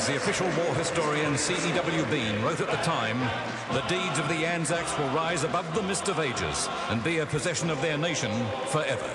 The official war historian C.E.W. Bean wrote at the time, "The deeds of the Anzacs will rise above the mist of ages and be a possession of their nation forever."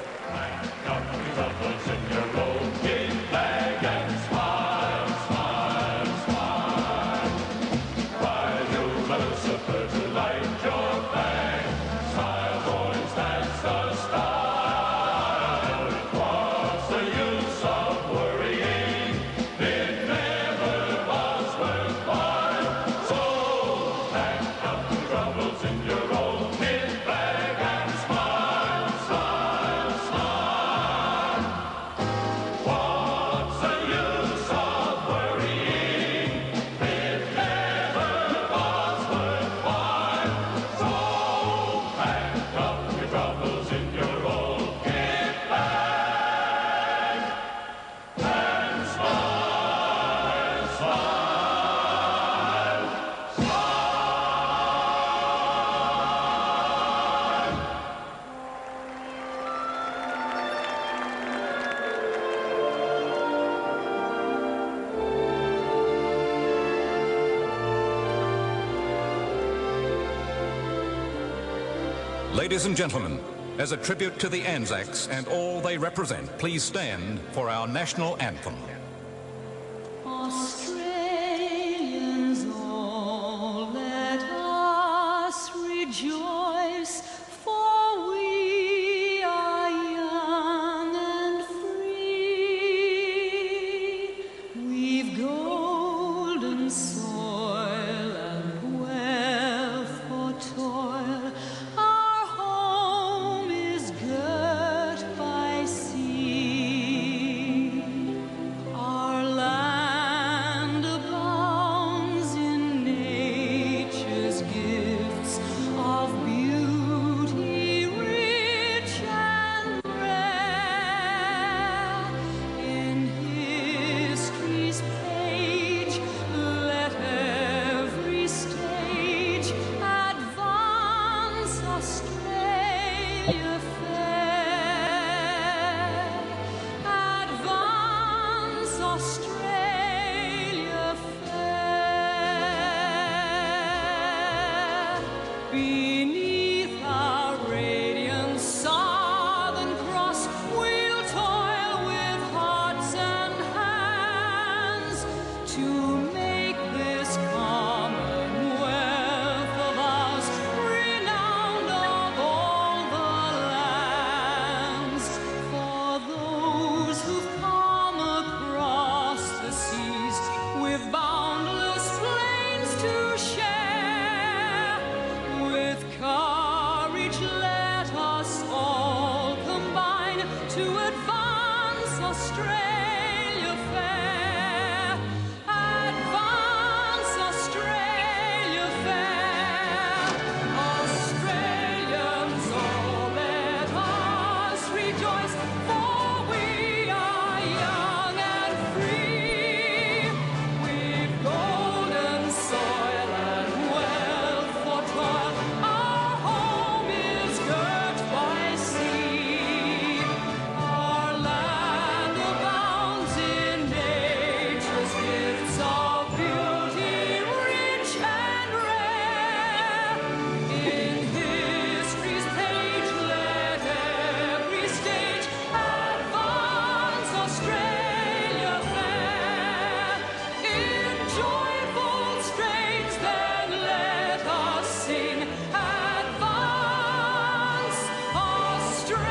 Ladies and gentlemen, as a tribute to the Anzacs and all they represent, please stand for our national anthem. Australians all, let us rejoice, for we are young and free. We've golden soil and wealth for toil. Our home is girt by sea. Our land abounds in nature's gifts of beauty rich and rare. In history's page, let every stage advance Australia fair. Advance Australia fair. Beneath our radiant Southern Cross, we'll toil with hearts and hands to make this commonwealth of ours renowned of all the lands. For those who've come across the seas with boundless plains to share, with courage let us all combine to advance Australia fair. Advance Australia fair. Australians all, let us rejoice, for we are young and free. We've golden soil and wealth for toil. Our home is girt by sea. Our land abounds in nature's gifts of beauty rich and rare. In history's page, let every stage advance Australia fair. In joyful strains, then let us sing, advance Australia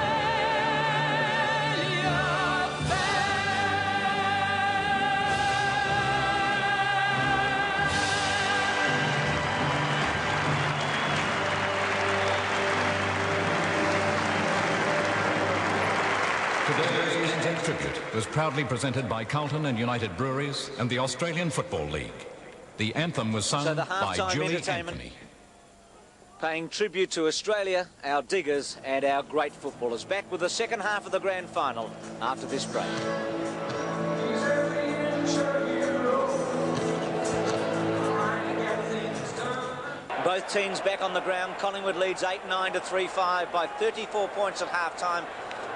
Today's Anzac tribute was proudly presented by Carlton and United Breweries and the Australian Football League. The anthem was sung So the by halftime Julie entertainment. Anthony. Paying tribute to Australia, our diggers and our great footballers. Back with the second half of the grand final after this break. Both teams back on the ground. Collingwood leads 8-9 to 3-5 by 34 points at half-time.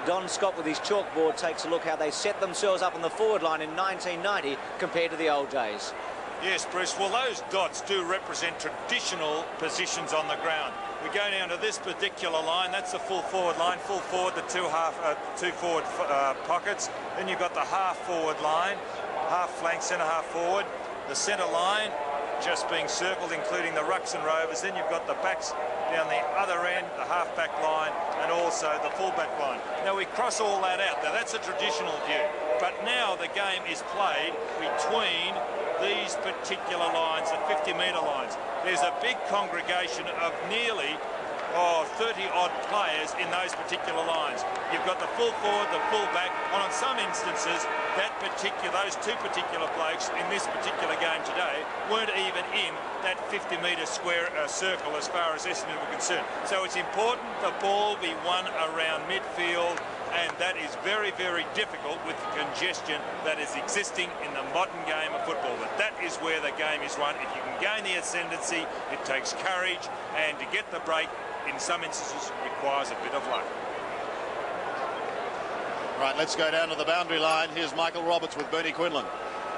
Don Scott with his chalkboard takes a look how they set themselves up on the forward line in 1990 compared to the old days. Yes, Bruce. Well, those dots do represent traditional positions on the ground. We go down to this particular line. That's the full forward line. Full forward, the two forward pockets. Then you've got the half forward line, half flank, centre half forward. The centre line just being circled, including the rucks and rovers. Then you've got the backs down the other end, the half-back line, and also the full-back line. Now we cross all that out. Now that's a traditional view. But now the game is played between these particular lines, the 50-metre lines. There's a big congregation of nearly 30-odd players in those particular lines. You've got the full forward, the full back, and on some instances, those two particular blokes in this particular game today weren't even in that 50-metre square circle as far as Essendon were concerned. So it's important the ball be won around midfield, and that is very, very difficult with the congestion that is existing in the modern game of football. But that is where the game is won. If you can gain the ascendancy, it takes courage, and to get the break, in some instances, requires a bit of luck. Right, let's go down to the boundary line. Here's Michael Roberts with Bernie Quinlan.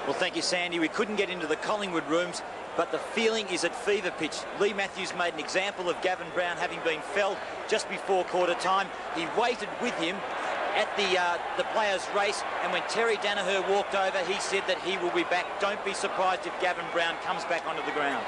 Well, thank you, Sandy. We couldn't get into the Collingwood rooms, but the feeling is at fever pitch. Lee Matthews made an example of Gavin Brown having been felled just before quarter time. He waited with him at the players' race, and when Terry Danaher walked over, he said that he will be back. Don't be surprised if Gavin Brown comes back onto the ground.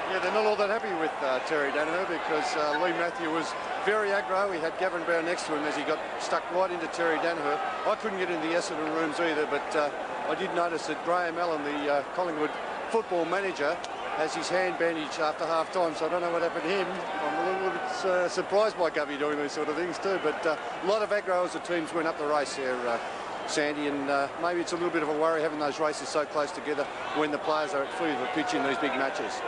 Yeah, they're not all that happy with Terry Danaher because Lee Matthew was very aggro. He had Gavin Brown next to him as he got stuck right into Terry Danaher. I couldn't get into the Essendon rooms either, but I did notice that Graham Allen, the Collingwood football manager, has his hand bandaged after half-time, so I don't know what happened to him. I'm a little bit surprised by Govey doing these sort of things too, but a lot of aggro as the teams went up the race there, Sandy, and maybe it's a little bit of a worry having those races so close together when the players are at fever pitch in these big matches.